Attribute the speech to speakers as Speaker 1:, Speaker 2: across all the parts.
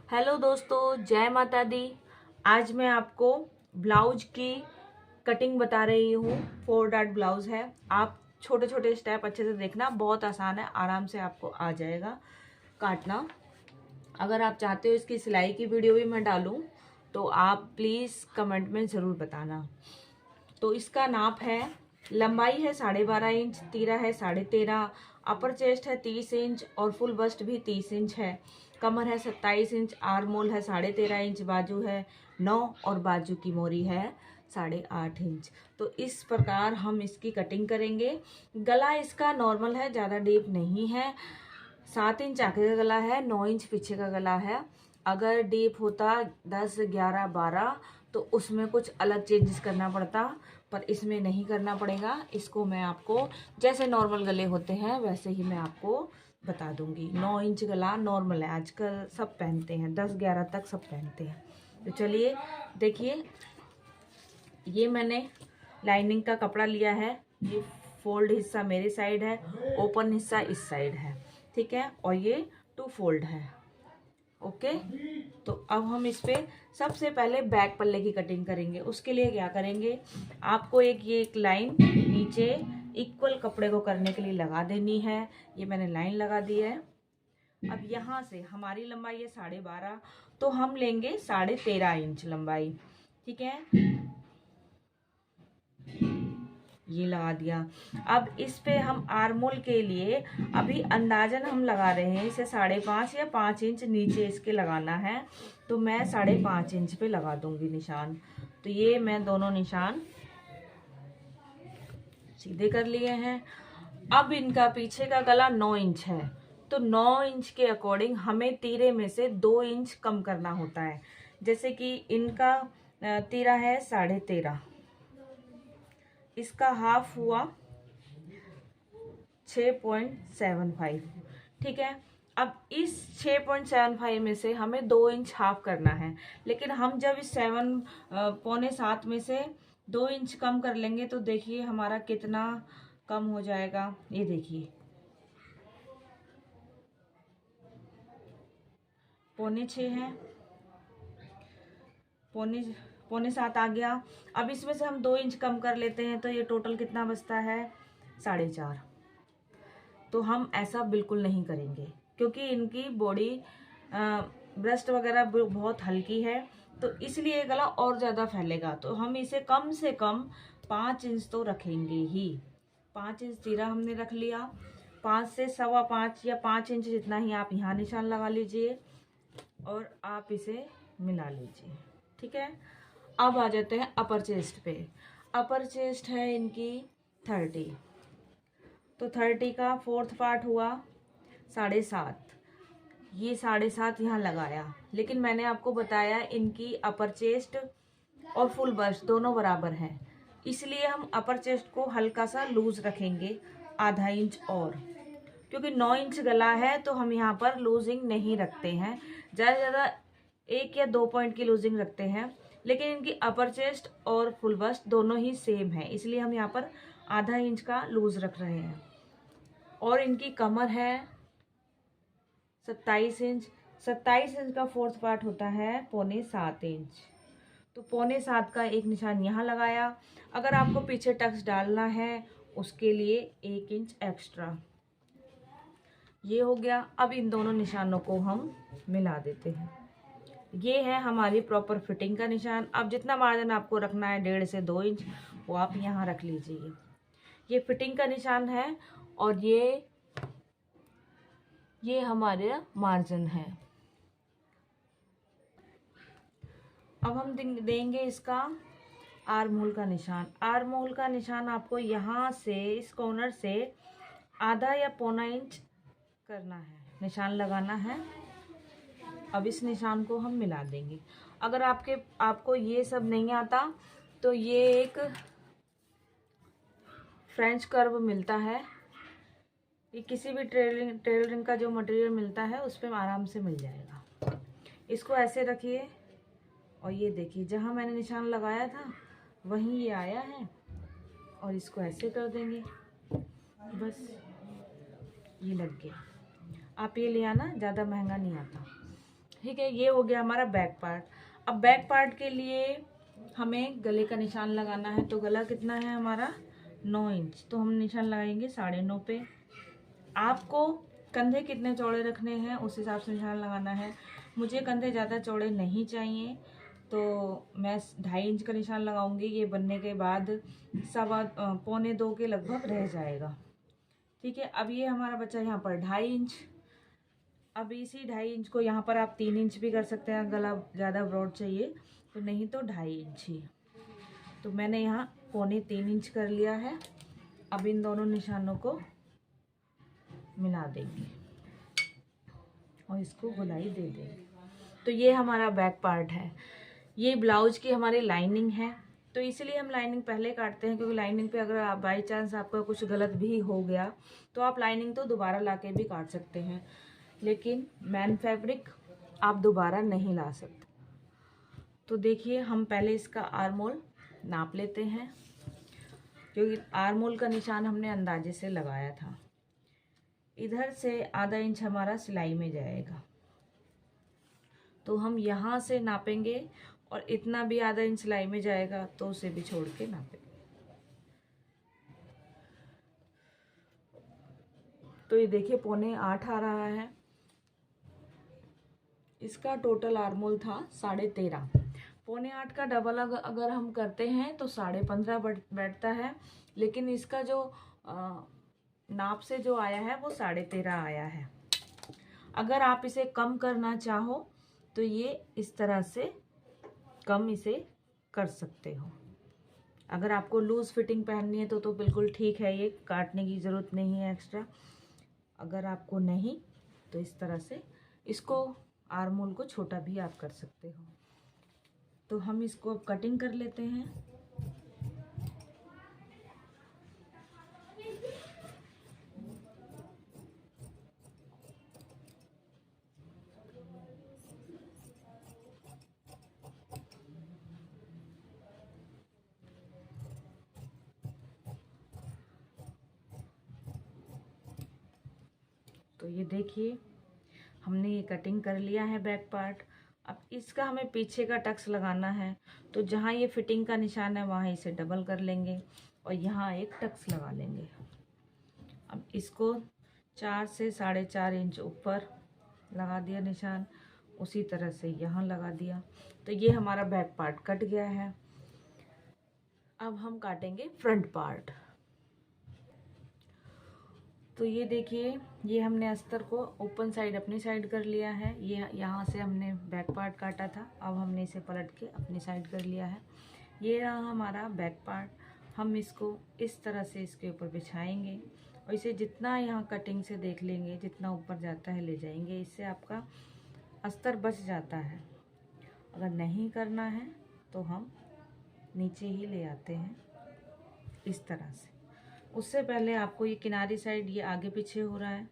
Speaker 1: Hello दोस्तों, जय माता दी। आज मैं आपको ब्लाउज की कटिंग बता रही हूँ। 4 डॉट ब्लाउज है। आप छोटे छोटे स्टेप अच्छे से देखना, बहुत आसान है, आराम से आपको आ जाएगा काटना। अगर आप चाहते हो इसकी सिलाई की वीडियो भी मैं डालूँ तो आप प्लीज़ कमेंट में ज़रूर बताना। तो इसका नाप है, लंबाई है 12.5 इंच, तीरा है 13.5, अपर चेस्ट है 30 इंच और फुल बस्ट भी 30 इंच है। कमर है 27 इंच, आर्म होल है 13.5 इंच, बाजू है 9 और बाजू की मोरी है 8.5 इंच। तो इस प्रकार हम इसकी कटिंग करेंगे। गला इसका नॉर्मल है, ज़्यादा डीप नहीं है। 7 इंच आगे का गला है, 9 इंच पीछे का गला है। अगर डीप होता 10, 11, 12 तो उसमें कुछ अलग चेंजेस करना पड़ता, पर इसमें नहीं करना पड़ेगा। इसको मैं आपको जैसे नॉर्मल गले होते हैं वैसे ही मैं आपको बता दूंगी। 9 इंच गला नॉर्मल है, आजकल सब पहनते हैं, 10, 11 तक सब पहनते हैं। तो चलिए देखिए, ये मैंने लाइनिंग का कपड़ा लिया है। ये फोल्ड हिस्सा मेरी साइड है, ओपन हिस्सा इस साइड है, ठीक है। और ये 2 फोल्ड है, ओके। तो अब हम इस पे सबसे पहले बैक पल्ले की कटिंग करेंगे। उसके लिए क्या करेंगे, आपको एक लाइन नीचे इक्वल कपड़े को करने के लिए लगा देनी है। ये मैंने लाइन लगा दी है। अब यहाँ से हमारी लंबाई है 12.5, तो हम लेंगे 13.5 इंच लंबाई, ठीक है। ये लगा दिया। अब इस पे हम आर्मोल के लिए अभी अंदाजन हम लगा रहे हैं, इसे 5.5 या 5 इंच नीचे इसके लगाना है। तो मैं 5.5 इंच पे लगा दूंगी निशान। तो ये मैं दोनों निशान सीधे कर लिए हैं। अब इनका पीछे का गला 9 इंच है, तो 9 इंच के अकॉर्डिंग हमें तीरे में से 2 इंच कम करना होता है। जैसे कि इनका तीरा है 13.5, इसका हाफ हुआ 6.75, ठीक है। अब इस 6.75 में से हमें 2 इंच हाफ करना है, लेकिन हम जब इस 7.75 में से 2 इंच कम कर लेंगे तो देखिए हमारा कितना कम हो जाएगा। ये देखिए 6.25 है, पौने पौने 7 आ गया। अब इसमें से हम 2 इंच कम कर लेते हैं तो ये टोटल कितना बचता है, 4.5। तो हम ऐसा बिल्कुल नहीं करेंगे, क्योंकि इनकी बॉडी ब्रेस्ट वगैरह बहुत हल्की है, तो इसलिए गला और ज़्यादा फैलेगा। तो हम इसे कम से कम 5 इंच तो रखेंगे ही। 5 इंच तीरा हमने रख लिया। 5 से 5.25 या 5 इंच जितना ही आप यहाँ निशान लगा लीजिए और आप इसे मिला लीजिए, ठीक है। अब आ जाते हैं अपर चेस्ट पे। अपर चेस्ट है इनकी 30, तो 30 का 4th पार्ट हुआ 7.5। ये 7.5 यहाँ लगाया, लेकिन मैंने आपको बताया इनकी अपर चेस्ट और फुल बस्ट दोनों बराबर हैं, इसलिए हम अपर चेस्ट को हल्का सा लूज रखेंगे, आधा इंच और। क्योंकि 9 इंच गला है तो हम यहाँ पर लूजिंग नहीं रखते हैं, ज़्यादा से ज़्यादा 1 या 2 पॉइंट की लूजिंग रखते हैं। लेकिन इनकी अपर चेस्ट और फुल बस्ट दोनों ही सेम है, इसलिए हम यहाँ पर आधा इंच का लूज रख रहे हैं। और इनकी कमर है 27 इंच। 27 इंच का 4th पार्ट होता है 6.25 इंच। तो 6.25 का एक निशान यहाँ लगाया। अगर आपको पीछे टक्स डालना है उसके लिए 1 इंच एक्स्ट्रा। ये हो गया। अब इन दोनों निशानों को हम मिला देते हैं। ये है हमारी प्रॉपर फिटिंग का निशान। अब जितना मार्जिन आपको रखना है 1.5 से 2 इंच वो आप यहाँ रख लीजिए। ये फिटिंग का निशान है और ये हमारे मार्जिन है। अब हम देंगे इसका आर्म होल का निशान। आर्म होल का निशान आपको यहाँ से इस कॉर्नर से आधा या 1.25 इंच करना है, निशान लगाना है। अब इस निशान को हम मिला देंगे। अगर आपको ये सब नहीं आता तो ये एक फ्रेंच कर्व मिलता है, ये किसी भी टेलरिंग का जो मटेरियल मिलता है उस पर आराम से मिल जाएगा। इसको ऐसे रखिए और ये देखिए जहाँ मैंने निशान लगाया था वहीं ये आया है, और इसको ऐसे कर देंगे, बस ये लग गया। आप ये ले आना, ज़्यादा महंगा नहीं आता। ठीक है, ये हो गया हमारा बैक पार्ट। अब बैक पार्ट के लिए हमें गले का निशान लगाना है। तो गला कितना है हमारा 9 इंच, तो हम निशान लगाएंगे 9.5 पे। आपको कंधे कितने चौड़े रखने हैं उस हिसाब से निशान लगाना है। मुझे कंधे ज़्यादा चौड़े नहीं चाहिए, तो मैं 2.5 इंच का निशान लगाऊंगी। ये बनने के बाद 1.25-2 के लगभग रह जाएगा। ठीक है, अब ये हमारा बच्चा यहाँ पर 2.5 इंच। अब इसी 2.5 इंच को यहाँ पर आप 3 इंच भी कर सकते हैं, गला ज़्यादा ब्रॉड चाहिए तो, नहीं तो 2.5 इंच ही। तो मैंने यहाँ 2.25-3 इंच कर लिया है। अब इन दोनों निशानों को मिला देंगे और इसको गोलाई दे देंगे। तो ये हमारा बैक पार्ट है। ये ब्लाउज की हमारी लाइनिंग है, तो इसलिए हम लाइनिंग पहले काटते हैं, क्योंकि लाइनिंग पे अगर आप बाई चांस आपका कुछ गलत भी हो गया तो आप लाइनिंग तो दोबारा ला के भी काट सकते हैं, लेकिन मैन फैब्रिक आप दोबारा नहीं ला सकते। तो देखिए, हम पहले इसका आर्मोल नाप लेते हैं, क्योंकि आर्मोल का निशान हमने अंदाजे से लगाया था। इधर से ½ इंच हमारा सिलाई में जाएगा, तो हम यहाँ से नापेंगे और इतना भी ½ इंच सिलाई में जाएगा तो उसे भी छोड़ के नापेंगे। तो ये देखिए 7.25 आ रहा है। इसका टोटल आर्मोल था 13.5। 7.25 का डबल अगर हम करते हैं तो 15.5 बैठता है, लेकिन इसका जो नाप से जो आया है वो 13.5 आया है। अगर आप इसे कम करना चाहो तो ये इस तरह से कम इसे कर सकते हो। अगर आपको लूज फिटिंग पहननी है तो बिल्कुल ठीक है, ये काटने की ज़रूरत नहीं है एक्स्ट्रा। अगर आपको नहीं तो इस तरह से इसको आर्मोल को छोटा भी आप कर सकते हो। तो हम इसको अब कटिंग कर लेते हैं। तो ये देखिए, हमने ये कटिंग कर लिया है बैक पार्ट। अब इसका हमें पीछे का टक्स लगाना है, तो जहाँ ये फिटिंग का निशान है वहाँ इसे डबल कर लेंगे और यहाँ एक टक्स लगा लेंगे। अब इसको 4 से 4.5 इंच ऊपर लगा दिया निशान, उसी तरह से यहाँ लगा दिया। तो ये हमारा बैक पार्ट कट गया है। अब हम काटेंगे फ्रंट पार्ट। तो ये देखिए, ये हमने अस्तर को ओपन साइड अपनी साइड कर लिया है। ये यहाँ से हमने बैक पार्ट काटा था, अब हमने इसे पलट के अपनी साइड कर लिया है। ये रहा हमारा बैक पार्ट। हम इसको इस तरह से इसके ऊपर बिछाएंगे और इसे जितना यहाँ कटिंग से देख लेंगे, जितना ऊपर जाता है ले जाएंगे। इससे आपका अस्तर बच जाता है। अगर नहीं करना है तो हम नीचे ही ले आते हैं इस तरह से। उससे पहले आपको ये किनारी साइड ये आगे पीछे हो रहा है,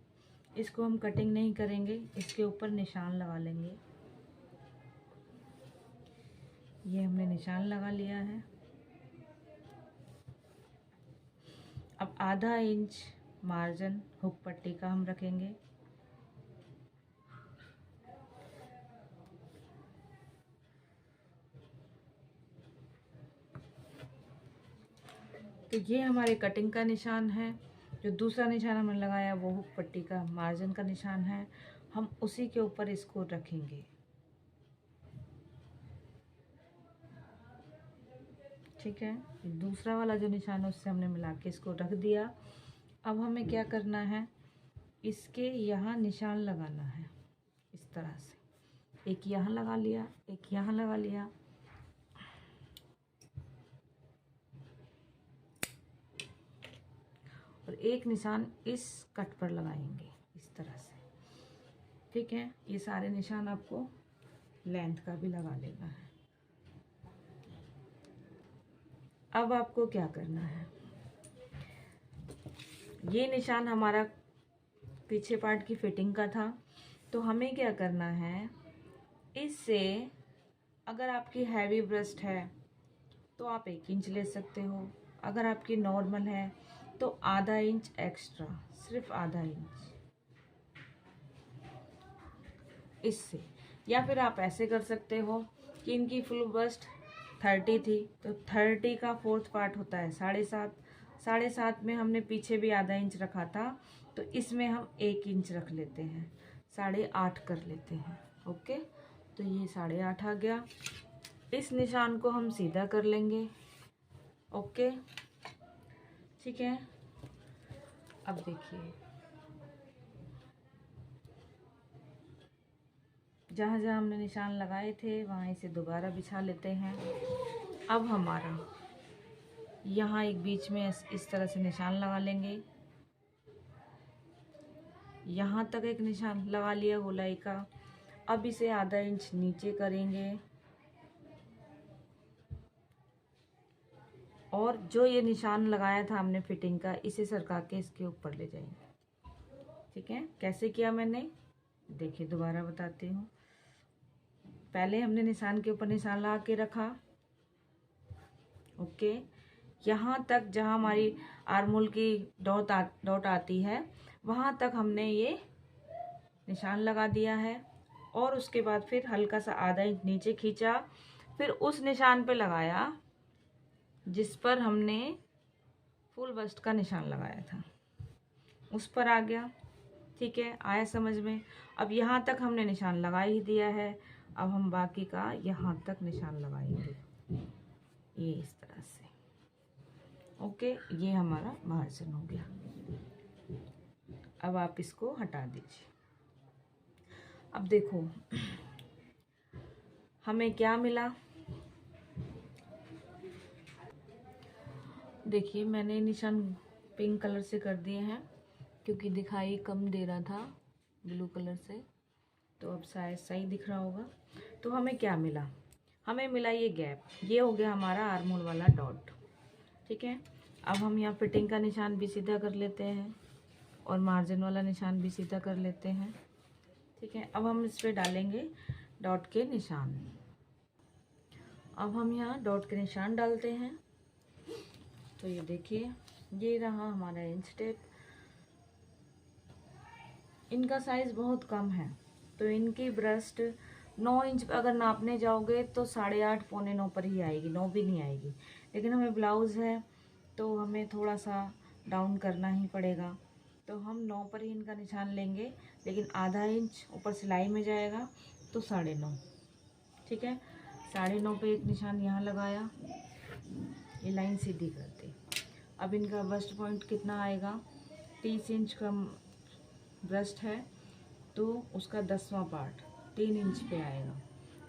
Speaker 1: इसको हम कटिंग नहीं करेंगे, इसके ऊपर निशान लगा लेंगे। ये हमने निशान लगा लिया है। अब ½ इंच मार्जिन हुक पट्टी का हम रखेंगे। तो ये हमारे कटिंग का निशान है। जो दूसरा निशान हमने लगाया वो हुक पट्टी का मार्जिन का निशान है। हम उसी के ऊपर इसको रखेंगे। ठीक है, दूसरा वाला जो निशान है उससे हमने मिला के इसको रख दिया। अब हमें क्या करना है, इसके यहाँ निशान लगाना है इस तरह से। एक यहाँ लगा लिया, एक यहाँ लगा लिया। और एक निशान इस कट पर लगाएंगे इस तरह से। ठीक है, ये सारे निशान आपको लेंथ का भी लगा लेना है। अब आपको क्या करना है, ये निशान हमारा पीछे पार्ट की फिटिंग का था, तो हमें क्या करना है, इससे अगर आपकी हैवी ब्रेस्ट है तो आप 1 इंच ले सकते हो। अगर आपकी नॉर्मल है तो ½ इंच एक्स्ट्रा, सिर्फ ½ इंच। इससे या फिर आप ऐसे कर सकते हो कि इनकी फुल बस्ट 30 थी तो 30 का 4th पार्ट होता है 7.5। 7.5 में हमने पीछे भी आधा इंच रखा था तो इसमें हम 1 इंच रख लेते हैं, 8.5 कर लेते हैं। ओके, तो ये 8.5 आ गया। इस निशान को हम सीधा कर लेंगे। ओके, ठीक है। अब देखिए जहाँ जहाँ हमने निशान लगाए थे वहाँ इसे दोबारा बिछा लेते हैं। अब हमारा यहाँ एक बीच में इस तरह से निशान लगा लेंगे। यहाँ तक एक निशान लगा लिया गोलाई का। अब इसे आधा इंच नीचे करेंगे और जो ये निशान लगाया था हमने फिटिंग का, इसे सरका के इसके ऊपर ले जाएंगे। ठीक है, कैसे किया मैंने देखिए, दोबारा बताती हूँ। पहले हमने निशान के ऊपर निशान लगा के रखा। ओके, यहाँ तक जहाँ हमारी आर्मोल की डॉट आती है वहाँ तक हमने ये निशान लगा दिया है। और उसके बाद फिर हल्का सा आधा इंच नीचे खींचा, फिर उस निशान पे लगाया जिस पर हमने फुल बस्ट का निशान लगाया था, उस पर आ गया। ठीक है, आया समझ में। अब यहाँ तक हमने निशान लगा ही दिया है, अब हम बाकी का यहाँ तक निशान लगाएंगे, ये इस तरह से। ओके, ये हमारा मार्जिन हो गया। अब आप इसको हटा दीजिए। अब देखो हमें क्या मिला। देखिए मैंने निशान पिंक कलर से कर दिए हैं क्योंकि दिखाई कम दे रहा था ब्लू कलर से, तो अब शायद सही दिख रहा होगा। तो हमें क्या मिला, हमें मिला ये गैप, ये हो गया हमारा आर्मोल वाला डॉट। ठीक है, अब हम यहाँ फिटिंग का निशान भी सीधा कर लेते हैं और मार्जिन वाला निशान भी सीधा कर लेते हैं। ठीक है, अब हम इस पर डालेंगे डॉट के निशान। अब हम यहाँ डॉट के निशान डालते हैं। तो ये देखिए, ये रहा हमारा इंच टेप। इनका साइज़ बहुत कम है तो इनकी ब्रेस्ट 9 इंच अगर नापने जाओगे तो 8.5 पौने 9 पर ही आएगी, 9 भी नहीं आएगी। लेकिन हमें ब्लाउज़ है तो हमें थोड़ा सा डाउन करना ही पड़ेगा, तो हम 9 पर ही इनका निशान लेंगे, लेकिन आधा इंच ऊपर सिलाई में जाएगा तो 9.5। ठीक है, 9.5 पे एक निशान यहाँ लगाया, ये लाइन सीधी कर दी। अब इनका ब्रस्ट पॉइंट कितना आएगा, 30 इंच का ब्रस्ट है तो उसका 10वां पार्ट 3 इंच पे आएगा।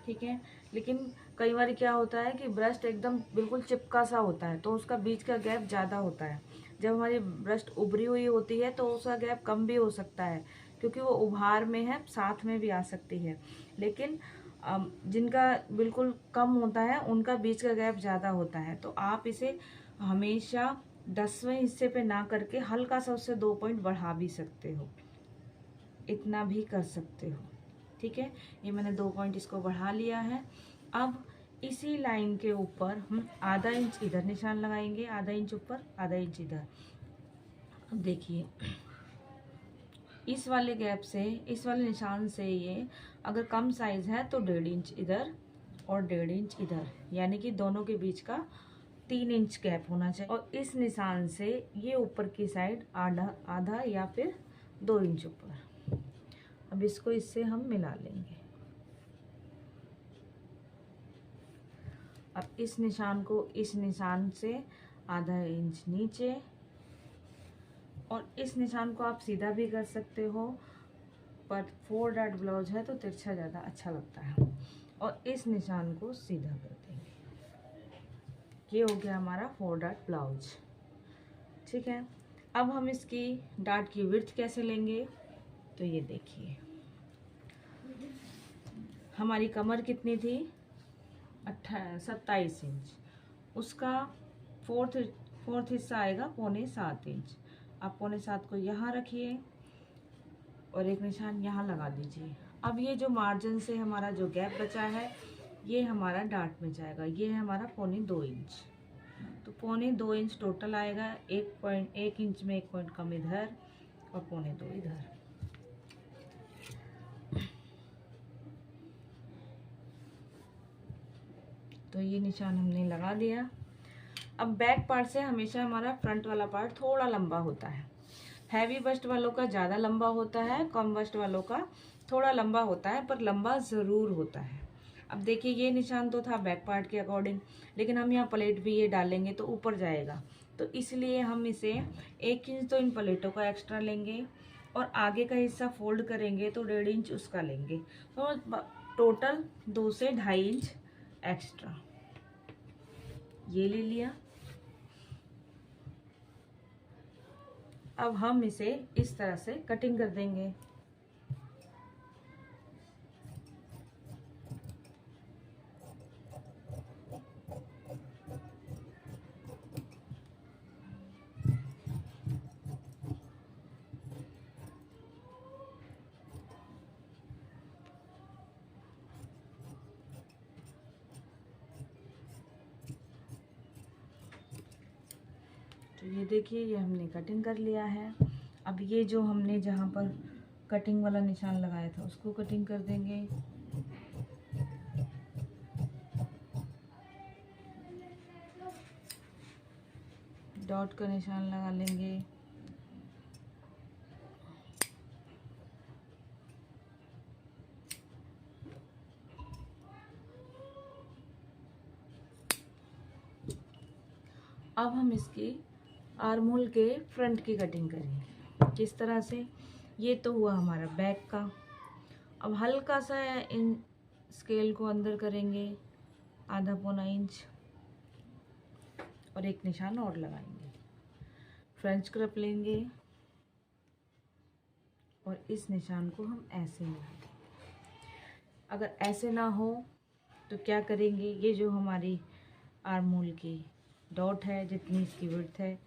Speaker 1: ठीक है, लेकिन कई बार क्या होता है कि ब्रस्ट एकदम बिल्कुल चिपका सा होता है तो उसका बीच का गैप ज़्यादा होता है। जब हमारी ब्रस्ट उभरी हुई होती है तो उसका गैप कम भी हो सकता है क्योंकि वो उभार में है, साथ में भी आ सकती है। लेकिन जिनका बिल्कुल कम होता है उनका बीच का गैप ज़्यादा होता है, तो आप इसे हमेशा 10वें हिस्से पे ना करके हल्का सा उससे 2 पॉइंट बढ़ा भी सकते हो, इतना भी कर सकते हो। ठीक है, ये मैंने 2 पॉइंट इसको बढ़ा लिया है। अब इसी लाइन के ऊपर हम आधा इंच इधर निशान लगाएंगे, आधा इंच ऊपर आधा इंच इधर। अब देखिए इस वाले गैप से, इस वाले निशान से ये अगर कम साइज है तो 1.5 इंच इधर और 1.5 इंच इधर, यानी कि दोनों के बीच का 3 इंच गैप होना चाहिए। और इस निशान से ये ऊपर की साइड आधा या फिर 2 इंच ऊपर। अब इसको इससे हम मिला लेंगे। अब इस निशान को इस निशान से आधा इंच नीचे, और इस निशान को आप सीधा भी कर सकते हो, पर 4 डॉट ब्लाउज है तो तिरछा ज़्यादा अच्छा लगता है। और इस निशान को सीधा कर देंगे। ये हो गया हमारा 4 डॉट ब्लाउज। ठीक है, अब हम इसकी डाट की विड्थ कैसे लेंगे, तो ये देखिए हमारी कमर कितनी थी 27 इंच, उसका फोर्थ हिस्सा आएगा 6.25 इंच। आप 6.25 को यहाँ रखिए और एक निशान यहाँ लगा दीजिए। अब ये जो मार्जिन से हमारा जो गैप बचा है ये हमारा डाट में जाएगा, ये है हमारा 2.25 इंच। तो 2.25 इंच टोटल आएगा, 1 इंच में 1 पॉइंट कम इधर और 2.25 इधर। तो ये निशान हमने लगा दिया। अब बैक पार्ट से हमेशा हमारा फ्रंट वाला पार्ट थोड़ा लंबा होता है। हैवी बस्ट वालों का ज़्यादा लंबा होता है, कम बस्ट वालों का थोड़ा लंबा होता है, पर लंबा ज़रूर होता है। अब देखिए ये निशान तो था बैक पार्ट के अकॉर्डिंग, लेकिन हम यहाँ प्लेट भी ये डालेंगे तो ऊपर जाएगा, तो इसलिए हम इसे 1 इंच तो इन प्लेटों का एक्स्ट्रा लेंगे और आगे का हिस्सा फोल्ड करेंगे तो 1.5 इंच उसका लेंगे, तो टोटल 2 से 2.5 इंच एक्स्ट्रा ये ले लिया। अब हम इसे इस तरह से कटिंग कर देंगे। तो ये देखिए ये हमने कटिंग कर लिया है। अब ये जो हमने जहाँ पर कटिंग वाला निशान लगाया था उसको कटिंग कर देंगे। डॉट का निशान लगा लेंगे। अब हम इसकी आर्म होल के फ्रंट की कटिंग करेंगे। किस तरह से, ये तो हुआ हमारा बैक का। अब हल्का सा इन स्केल को अंदर करेंगे, आधा पौना इंच, और एक निशान और लगाएंगे। फ्रेंच क्रप लेंगे और इस निशान को हम ऐसे मिला देंगे। अगर ऐसे ना हो तो क्या करेंगे, ये जो हमारी आर्म होल की डॉट है, जितनी इसकी विड्थ है,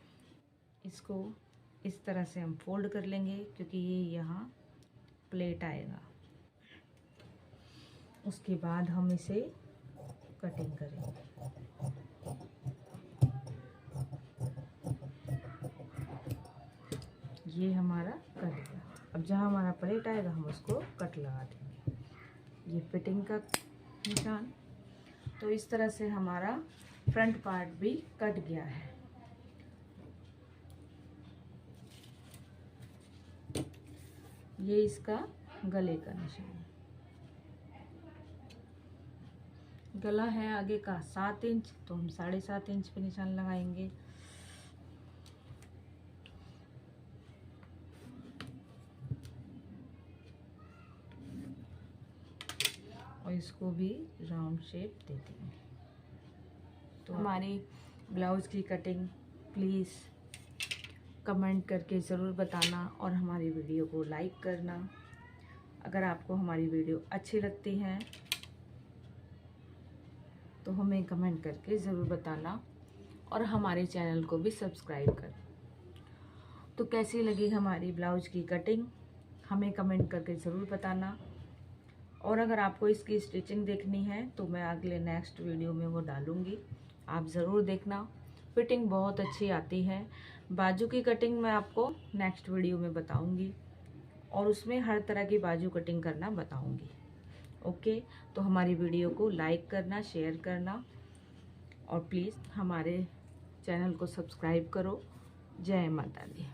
Speaker 1: इसको इस तरह से हम फोल्ड कर लेंगे, क्योंकि ये यहाँ प्लेट आएगा। उसके बाद हम इसे कटिंग करेंगे। ये हमारा कट गया। अब जहाँ हमारा प्लेट आएगा हम उसको कट लगा देंगे। ये फिटिंग का निशान। तो इस तरह से हमारा फ्रंट पार्ट भी कट गया है। ये इसका गले का निशान। गला है आगे का 7 इंच, तो हम 7.5 इंच पे निशान लगाएंगे। और इसको भी राउंड शेप दे देंगे। तो हमारी ब्लाउज़ की कटिंग प्लीज़ कमेंट करके ज़रूर बताना और हमारी वीडियो को लाइक करना। अगर आपको हमारी वीडियो अच्छी लगती है तो हमें कमेंट करके ज़रूर बताना और हमारे चैनल को भी सब्सक्राइब कर। तो कैसी लगी हमारी ब्लाउज की कटिंग हमें कमेंट करके ज़रूर बताना। और अगर आपको इसकी स्टिचिंग देखनी है तो मैं अगले नेक्स्ट वीडियो में वो डालूँगी, आप ज़रूर देखना। फिटिंग बहुत अच्छी आती है। बाजू की कटिंग मैं आपको नेक्स्ट वीडियो में बताऊँगी और उसमें हर तरह की बाजू कटिंग करना बताऊँगी। ओके, तो हमारी वीडियो को लाइक करना, शेयर करना और प्लीज़ हमारे चैनल को सब्सक्राइब करो। जय माता दी।